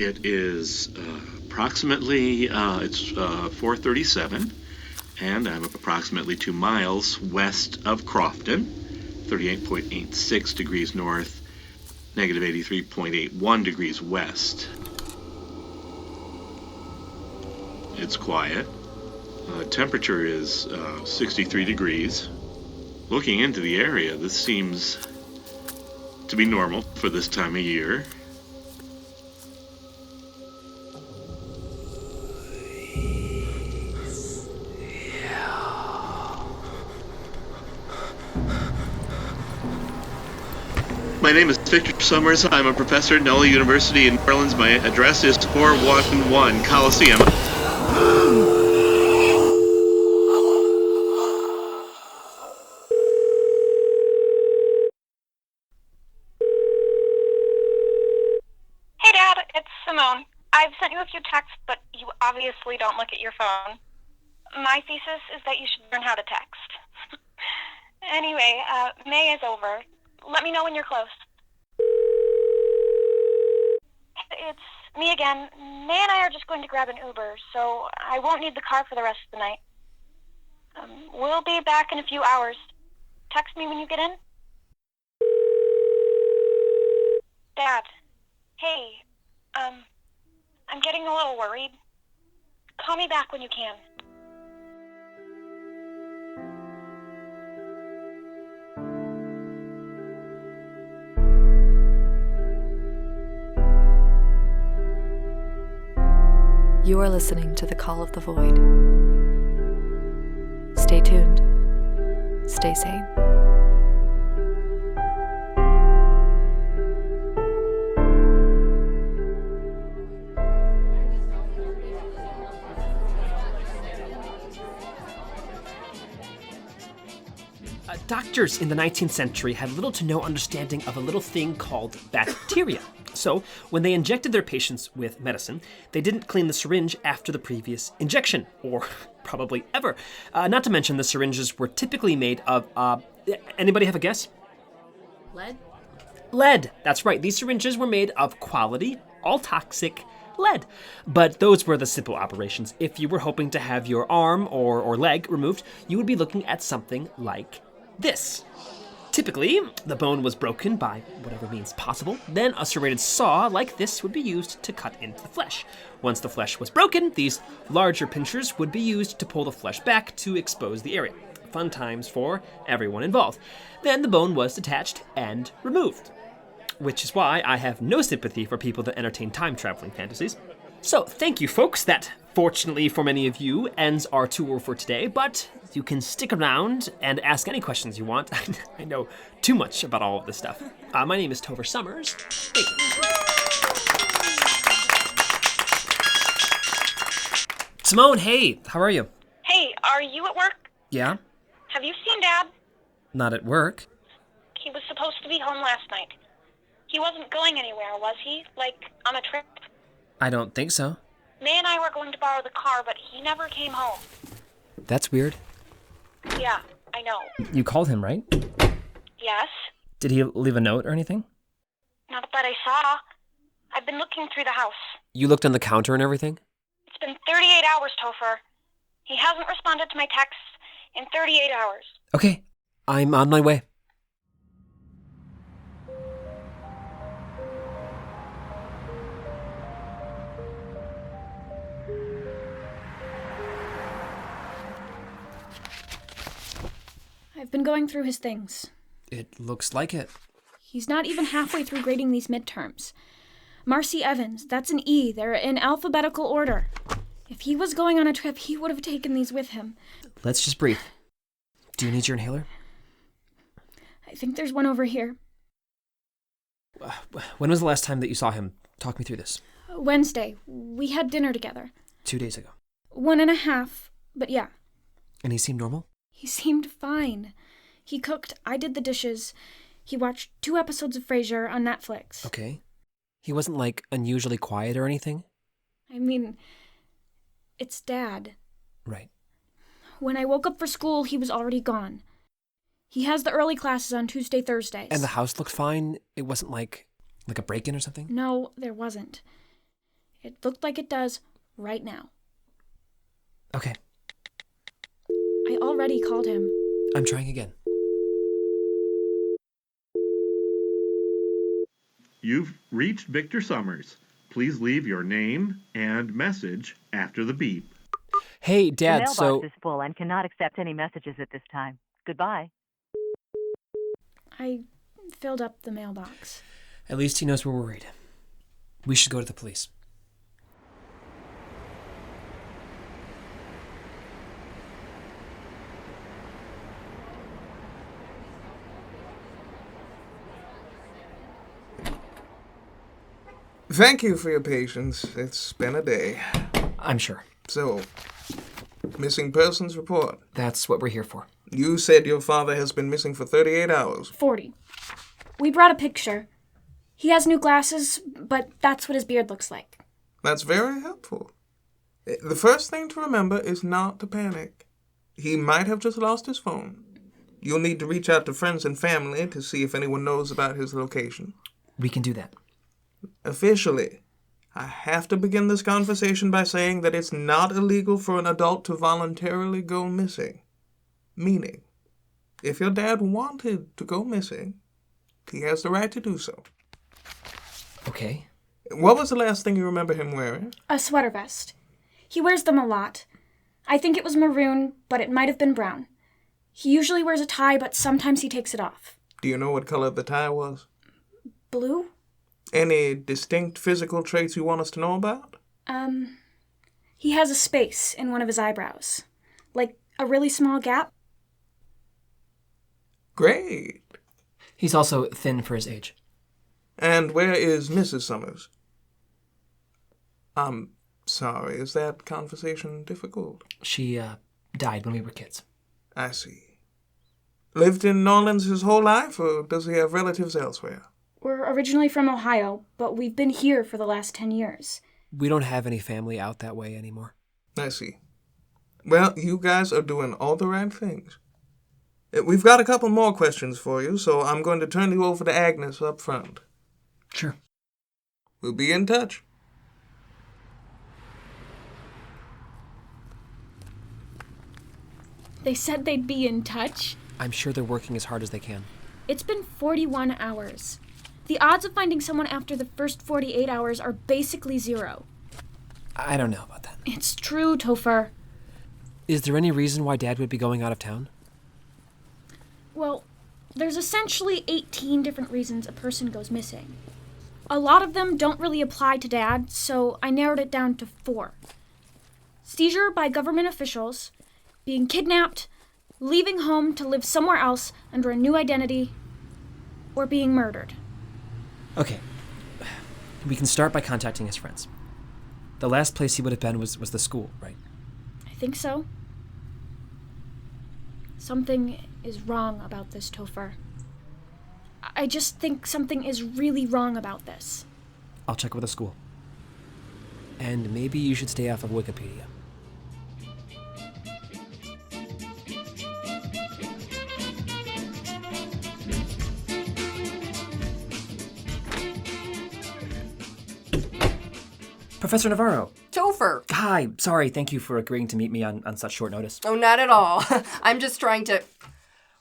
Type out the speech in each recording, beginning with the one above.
It is approximately, it's 4:37, and I'm approximately 2 miles west of Crofton, 38.86 degrees north, negative 83.81 degrees west. It's quiet. Temperature is 63 degrees. Looking into the area, this seems to be normal for this time of year. My name is Victor Sommers. I'm a professor at Nola University in New Orleans. My address is 411 Coliseum. Hey Dad, it's Simone. I've sent you a few texts, but you obviously don't look at your phone. My thesis is that you should learn how to text. Anyway, May is over. Let me know when you're close. It's me again. May and I are just going to grab an Uber, so I won't need the car for the rest of the night. We'll be back in a few hours. Text me when you get in. Dad. Hey, I'm getting a little worried. Call me back when you can. You are listening to The Call of the Void. Stay tuned. Stay sane. Doctors in the 19th century had little to no understanding of a little thing called bacteria. So, when they injected their patients with medicine, they didn't clean the syringe after the previous injection, or probably ever. Not to mention the syringes were typically made of, anybody have a guess? Lead? Lead, that's right. These syringes were made of quality, all-toxic lead. But those were the simple operations. If you were hoping to have your arm or leg removed, you would be looking at something like this. Typically, the bone was broken by whatever means possible. Then a serrated saw like this would be used to cut into the flesh. Once the flesh was broken, these larger pinchers would be used to pull the flesh back to expose the area. Fun times for everyone involved. Then the bone was detached and removed. Which is why I have no sympathy for people that entertain time-traveling fantasies. So, thank you, folks. That, fortunately for many of you, ends our tour for today, but you can stick around and ask any questions you want. I know too much about all of this stuff. My name is Topher Sommers. Hey. Simone, hey, how are you? Hey, are you at work? Yeah? Have you seen Dad? Not at work. He was supposed to be home last night. He wasn't going anywhere, was he? Like, on a trip? I don't think so. May and I were going to borrow the car, but he never came home. That's weird. Yeah, I know. You called him, right? Yes? Did he leave a note or anything? Not that I saw. I've been looking through the house. You looked on the counter and everything? It's been 38 hours, Topher. He hasn't responded to my texts in 38 hours. Okay, I'm on my way. I've been going through his things. It looks like it. He's not even halfway through grading these midterms. Marcy Evans, that's an E. They're in alphabetical order. If he was going on a trip, he would have taken these with him. Let's just breathe. Do you need your inhaler? I think there's one over here. When was the last time that you saw him? Talk me through this. Wednesday. We had dinner together. 2 days ago. 1.5, but yeah. And he seemed normal? He seemed fine. He cooked, I did the dishes. He watched 2 episodes of Frasier on Netflix. Okay. He wasn't, like, unusually quiet or anything? I mean, it's Dad. Right. When I woke up for school, he was already gone. He has the early classes on Tuesday, Thursdays. And the house looked fine? It wasn't like a break-in or something? No, there wasn't. It looked like it does right now. Okay, I already called him. I'm trying again. You've reached Victor Sommers. Please leave your name and message after the beep. Hey, The Dad, mailbox so... is full and cannot accept any messages at this time. Goodbye. I filled up the mailbox. At least he knows we're worried. We should go to the police. Thank you for your patience. It's been a day. I'm sure. So, missing persons report. That's what we're here for. You said your father has been missing for 38 hours. 40. We brought a picture. He has new glasses, but that's what his beard looks like. That's very helpful. The first thing to remember is not to panic. He might have just lost his phone. You'll need to reach out to friends and family to see if anyone knows about his location. We can do that. Officially, I have to begin this conversation by saying that it's not illegal for an adult to voluntarily go missing. Meaning, if your dad wanted to go missing, he has the right to do so. Okay. What was the last thing you remember him wearing? A sweater vest. He wears them a lot. I think it was maroon, but it might have been brown. He usually wears a tie, but sometimes he takes it off. Do you know what color the tie was? Blue? Any distinct physical traits you want us to know about? He has a space in one of his eyebrows. Like a really small gap. Great. He's also thin for his age. And where is Mrs. Sommers? I'm sorry, is that conversation difficult? She, died when we were kids. I see. Lived in New Orleans his whole life, or does he have relatives elsewhere? We're originally from Ohio, but we've been here for the last 10 years. We don't have any family out that way anymore. I see. Well, you guys are doing all the right things. We've got a couple more questions for you, so I'm going to turn you over to Agnes up front. Sure. We'll be in touch. They said they'd be in touch. I'm sure they're working as hard as they can. It's been 41 hours. The odds of finding someone after the first 48 hours are basically zero. I don't know about that. It's true, Topher. Is there any reason why Dad would be going out of town? Well, there's essentially 18 different reasons a person goes missing. A lot of them don't really apply to Dad, so I narrowed it down to 4. Seizure by government officials, being kidnapped, leaving home to live somewhere else under a new identity, or being murdered. Okay. We can start by contacting his friends. The last place he would have been was the school, right? I think so. Something is wrong about this, Topher. I just think something is really wrong about this. I'll check with the school. And maybe you should stay off of Wikipedia. Professor Navarro. Topher. Hi. Sorry, thank you for agreeing to meet me on such short notice. Oh, not at all. I'm just trying to...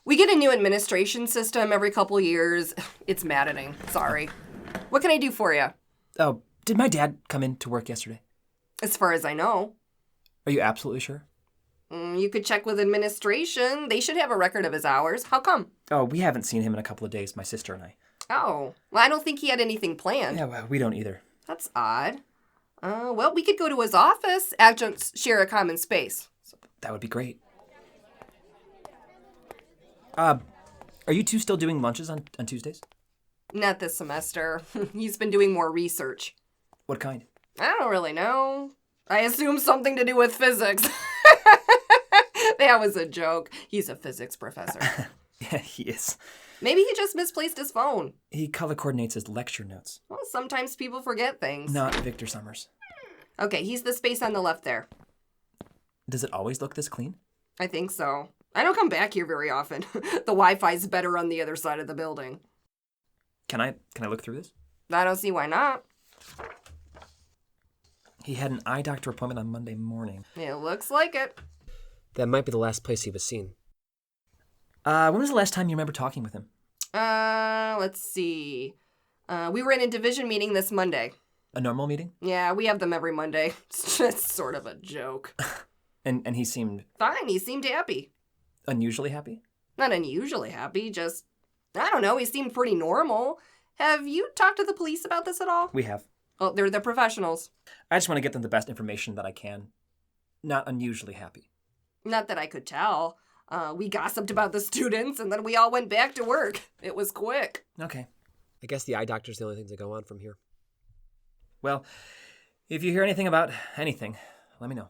We get a new administration system every couple years. It's maddening. Sorry. What can I do for you? Oh, did my dad come in to work yesterday? As far as I know. Are you absolutely sure? You could check with administration. They should have a record of his hours. How come? Oh, we haven't seen him in a couple of days, my sister and I. Oh. Well, I don't think he had anything planned. Yeah, well, we don't either. That's odd. Well, we could go to his office. Adjuncts share a common space. That would be great. Are you two still doing lunches on Tuesdays? Not this semester. He's been doing more research. What kind? I don't really know. I assume something to do with physics. That was a joke. He's a physics professor. Yeah, he is. Maybe he just misplaced his phone. He color coordinates his lecture notes. Well, sometimes people forget things. Not Victor Sommers. Okay, he's the space on the left there. Does it always look this clean? I think so. I don't come back here very often. The Wi-Fi's better on the other side of the building. Can I look through this? I don't see why not. He had an eye doctor appointment on Monday morning. It looks like it. That might be the last place he was seen. When was the last time you remember talking with him? Let's see. We were in a division meeting this Monday. A normal meeting? Yeah, we have them every Monday. It's just sort of a joke. And he seemed... Fine, he seemed happy. Unusually happy? Not unusually happy, just... I don't know, he seemed pretty normal. Have you talked to the police about this at all? We have. Well, they're the professionals. I just want to get them the best information that I can. Not unusually happy. Not that I could tell. We gossiped about the students, and then we all went back to work. It was quick. Okay. I guess the eye doctor's the only thing to go on from here. Well, if you hear anything about anything, let me know.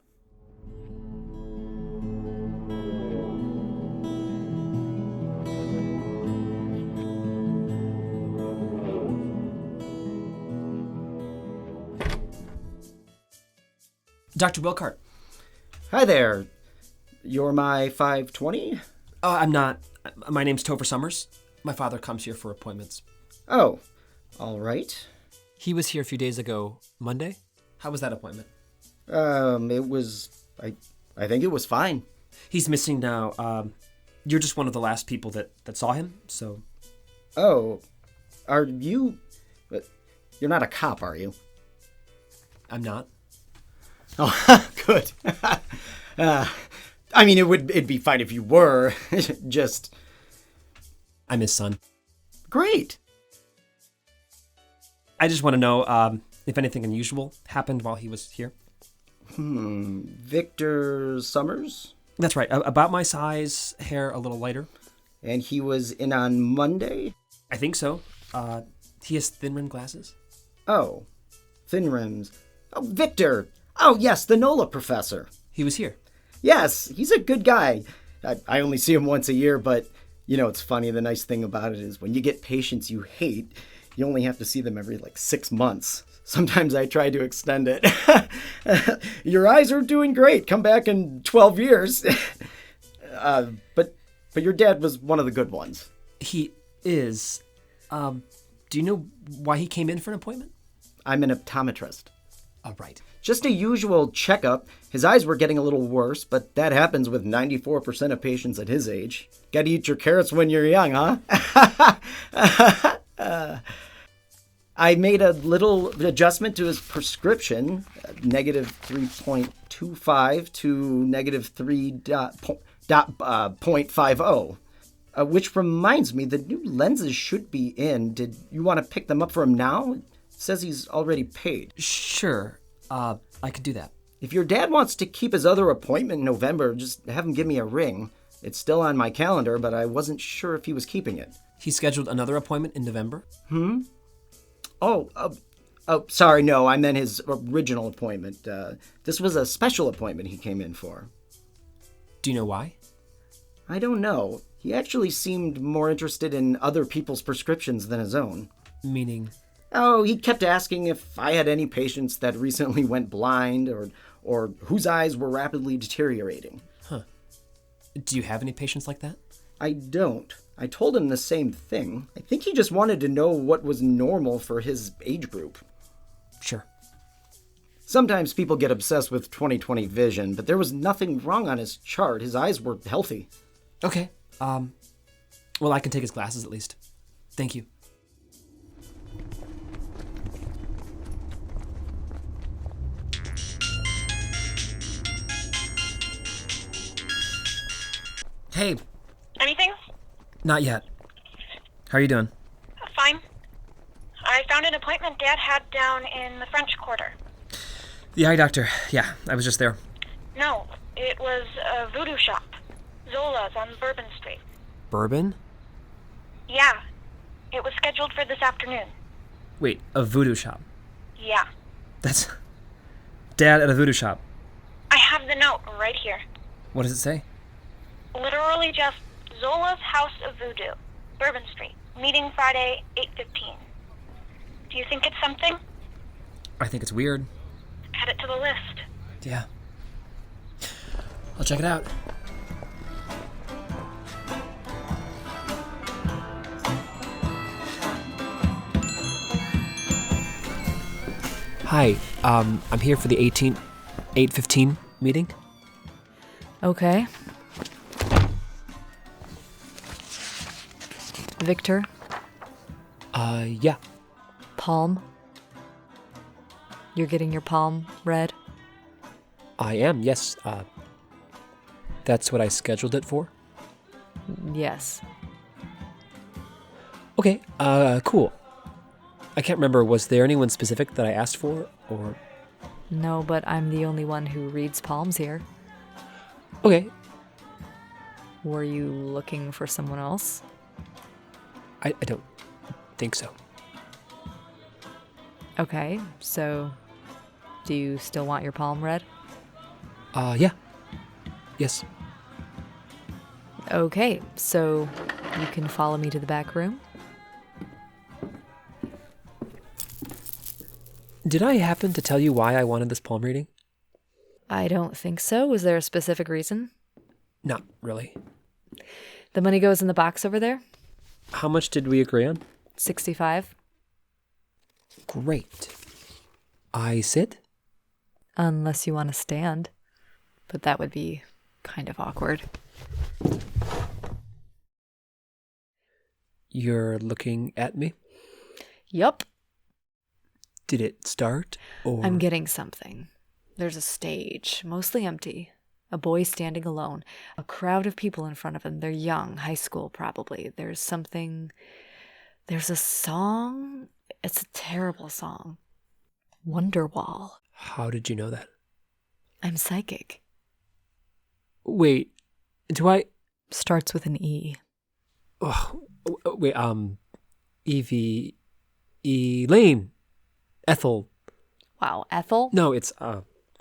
Dr. WILKHART. Hi there. You're my 520? I'm not. My name's Topher Sommers. My father comes here for appointments. Oh, all right. He was here a few days ago, Monday? How was that appointment? It was... I think it was fine. He's missing now. You're just one of the last people that saw him, so... Oh, are you... You're not a cop, are you? I'm not. Oh, good. I mean, it'd be fine if you were. Just... I'm his son. Great. I just want to know if anything unusual happened while he was here. Victor Sommers? That's right. About my size, hair a little lighter. And he was in on Monday? I think so. He has thin-rimmed glasses. Oh, thin rims. Oh, Victor! Oh, yes, the NOLA professor. He was here. Yes, he's a good guy. I only see him once a year, but, you know, it's funny. The nice thing about it is when you get patients you hate, you only have to see them every, 6 months. Sometimes I try to extend it. Your eyes are doing great. Come back in 12 years. But your dad was one of the good ones. He is. Do you know why he came in for an appointment? I'm an optometrist. Oh, right. Just a usual checkup. His eyes were getting a little worse, but that happens with 94% of patients at his age. Gotta eat your carrots when you're young, huh? I made a little adjustment to his prescription, negative 3.25 to negative 3.50. Which reminds me, the new lenses should be in. Did you want to pick them up for him now? It says he's already paid. Sure. I could do that. If your dad wants to keep his other appointment in November, just have him give me a ring. It's still on my calendar, but I wasn't sure if he was keeping it. He scheduled another appointment in November? Oh, sorry, no, I meant his original appointment. This was a special appointment he came in for. Do you know why? I don't know. He actually seemed more interested in other people's prescriptions than his own. Meaning? Oh, he kept asking if I had any patients that recently went blind or whose eyes were rapidly deteriorating. Huh. Do you have any patients like that? I don't. I told him the same thing. I think he just wanted to know what was normal for his age group. Sure. Sometimes people get obsessed with 20/20 vision, but there was nothing wrong on his chart. His eyes were healthy. Okay. Well, I can take his glasses at least. Thank you. Hey. Anything? Not yet. How are you doing? Fine. I found an appointment Dad had down in the French Quarter. The eye doctor. Yeah, I was just there. No, it was a voodoo shop. Zola's on Bourbon Street. Bourbon? Yeah. It was scheduled for this afternoon. Wait, a voodoo shop? Yeah. That's... Dad at a voodoo shop. I have the note right here. What does it say? Literally just Zola's House of Voodoo, Bourbon Street. Meeting Friday, 8:15. Do you think it's something? I think it's weird. Add it to the list. Yeah. I'll check it out. Hi, I'm here for the 8:15 meeting. Okay. Victor? Yeah. Palm? You're getting your palm read? I am, yes. That's what I scheduled it for? Yes. Okay, cool. I can't remember, was there anyone specific that I asked for, or... No, but I'm the only one who reads palms here. Okay. Were you looking for someone else? I don't think so. Okay, so do you still want your palm read? Yeah. Yes. Okay, so you can follow me to the back room. Did I happen to tell you why I wanted this palm reading? I don't think so. Was there a specific reason? Not really. The money goes in the box over there? How much did we agree on? 65. Great. I sit? Unless you want to stand. But that would be kind of awkward. You're looking at me? Yup. Did it start, or...? I'm getting something. There's a stage, mostly empty. A boy standing alone. A crowd of people in front of him. They're young, high school probably. There's something... There's a song. It's a terrible song. Wonderwall. How did you know that? I'm psychic. Wait, do I... Starts with an E. Oh, wait, Evie... Elaine. Ethel. Wow, Ethel? No, it's,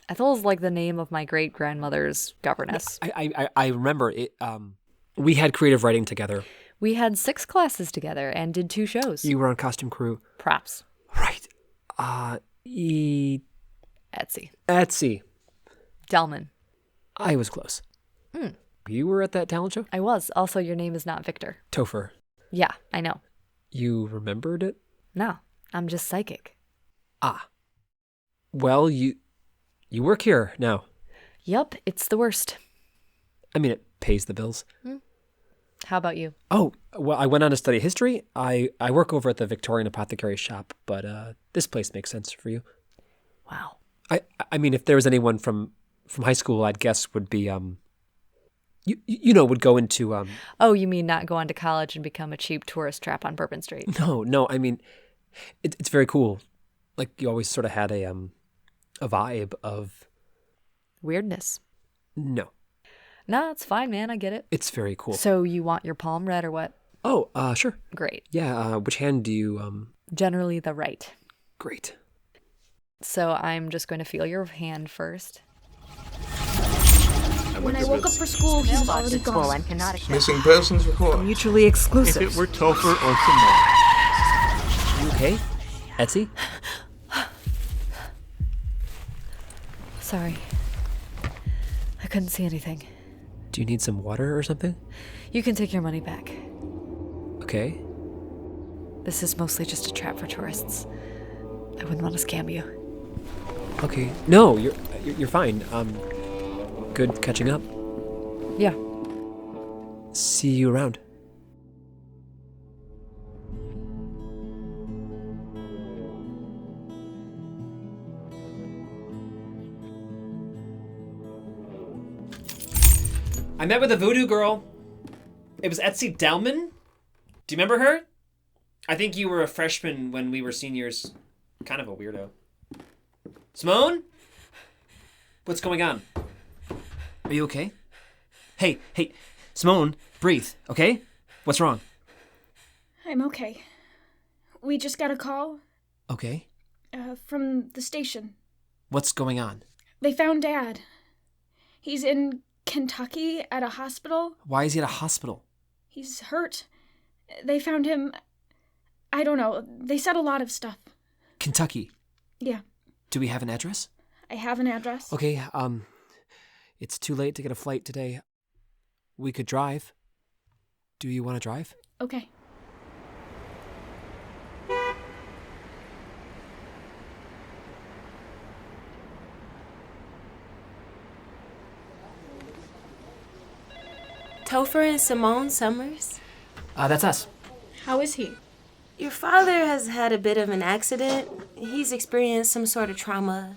Ethel is like the name of my great-grandmother's governess. I remember it, we had creative writing together. We had 6 classes together and did 2 shows. You were on costume crew. Props. Right. Etsy. DELMEN. I was close. You were at that talent show? I was. Also, your name is not Victor. Topher. Yeah, I know. You remembered it? No, I'm just psychic. Well, you work here now. Yup, it's the worst. I mean, it pays the bills. How about you? Oh, well, I went on to study history. I work over at the Victorian Apothecary shop, but this place makes sense for you. Wow. I mean, if there was anyone from high school, I'd guess would be would go into Oh, you mean not go on to college and become a cheap tourist trap on Bourbon Street? No, I mean, it's very cool. Like, you always sort of had a vibe of weirdness. No. No, it's fine, man. I get it. It's very cool. So you want your palm read or what? Oh, sure. Great. Yeah, which hand do you, Generally the right. Great. So I'm just going to feel your hand first. When I woke up for school, he was already gone. Missing persons report. Mutually exclusive. If it were Topher or Simone. You okay? Etsy? Sorry. I couldn't see anything. Do you need some water or something? You can take your money back. Okay. This is mostly just a trap for tourists. I wouldn't want to scam you. Okay. No, you're fine. Good catching up. Yeah. See you around. I met with a voodoo girl. It was Etsy DELMEN. Do you remember her? I think you were a freshman when we were seniors. Kind of a weirdo. Simone? What's going on? Are you okay? Hey, Simone, breathe, okay? What's wrong? I'm okay. We just got a call. Okay. From the station. What's going on? They found Dad. He's in Kentucky at a hospital. Why is he at a hospital? He's hurt. They found him... I don't know. They said a lot of stuff. Kentucky? Yeah. Do we have an address? I have an address. Okay, it's too late to get a flight today. We could drive. Do you want to drive? Okay. Topher and Simone Sommers? That's us. How is he? Your father has had a bit of an accident. He's experienced some sort of trauma.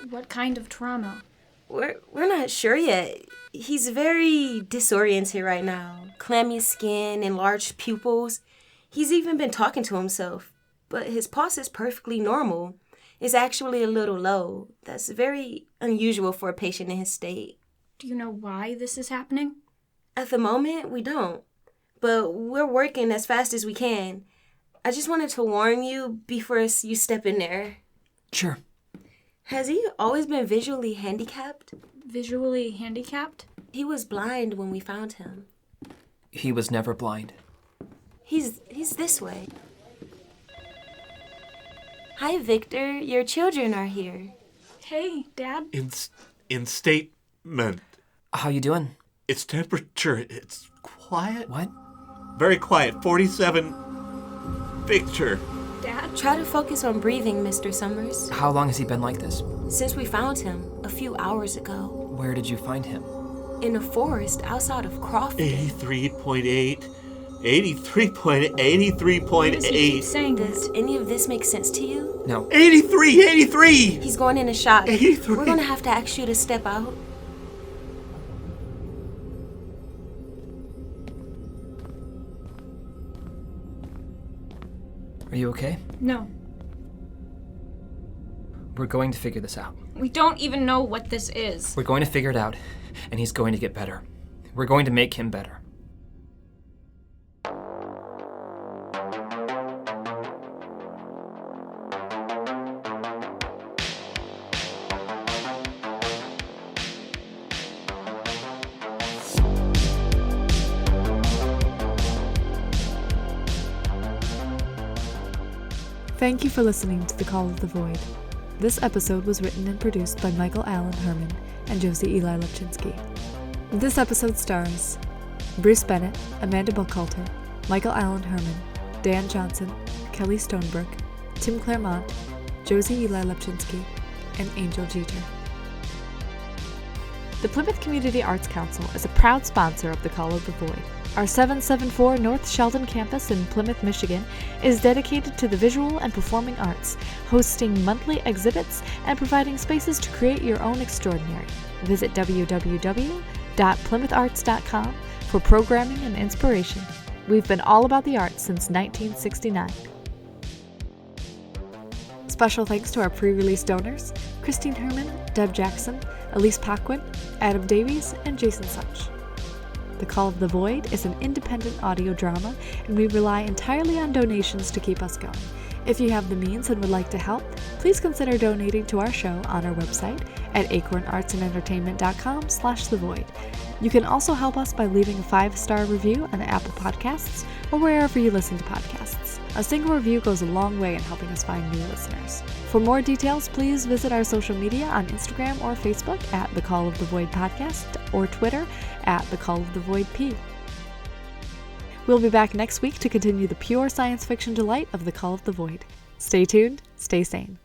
What kind of trauma? We're not sure yet. He's very disoriented right now. Clammy skin, enlarged pupils. He's even been talking to himself. But his pulse is perfectly normal. It's actually a little low. That's very unusual for a patient in his state. Do you know why this is happening? At the moment, we don't. But we're working as fast as we can. I just wanted to warn you before you step in there. Sure. Has he always been visually handicapped? Visually handicapped? He was blind when we found him. He was never blind. He's this way. Hi, Victor. Your children are here. Hey, Dad. In statement. How you doing? It's temperature. It's quiet. What? Very quiet. 47. Victor. Dad? Try to focus on breathing, Mr. Sommers. How long has he been like this? Since we found him a few hours ago. Where did you find him? In a forest outside of Crawford. 83.8. 83.8. Why does he keep saying Does this? any of this make sense to you? No. 83. He's going into shock. 83. We're going to have to ask you to step out. Are you okay? No. We're going to figure this out. We don't even know what this is. We're going to figure it out, and he's going to get better. We're going to make him better. Thank you for listening to The Call of the Void. This episode was written and produced by Michael Allen Herman and Josie Eli Lapczynski. This episode stars Bruce Bennett, Amanda Buchalter, Michael Allen Herman, Dan Johnson, Kelly Stonebrook, Tim Clairmont, Josie Eli Lapczynski, and Angel Jeter. The Plymouth Community Arts Council is a proud sponsor of The Call of the Void. Our 774 North Sheldon campus in Plymouth, Michigan is dedicated to the visual and performing arts, hosting monthly exhibits and providing spaces to create your own extraordinary. Visit www.plymoutharts.com for programming and inspiration. We've been all about the arts since 1969. Special thanks to our pre-release donors, Christine Herman, Deb Jackson, Elise Paquin, Adam Davies, and Jason Such. The Call of the Void is an independent audio drama, and we rely entirely on donations to keep us going. If you have the means and would like to help, please consider donating to our show on our website at acornartsandentertainment.com/thevoid. You can also help us by leaving a 5-star review on Apple Podcasts or wherever you listen to podcasts. A single review goes a long way in helping us find new listeners. For more details, please visit our social media on Instagram or Facebook at The Call of the Void Podcast or Twitter at The Call of the Void P. We'll be back next week to continue the pure science fiction delight of The Call of the Void. Stay tuned, stay sane.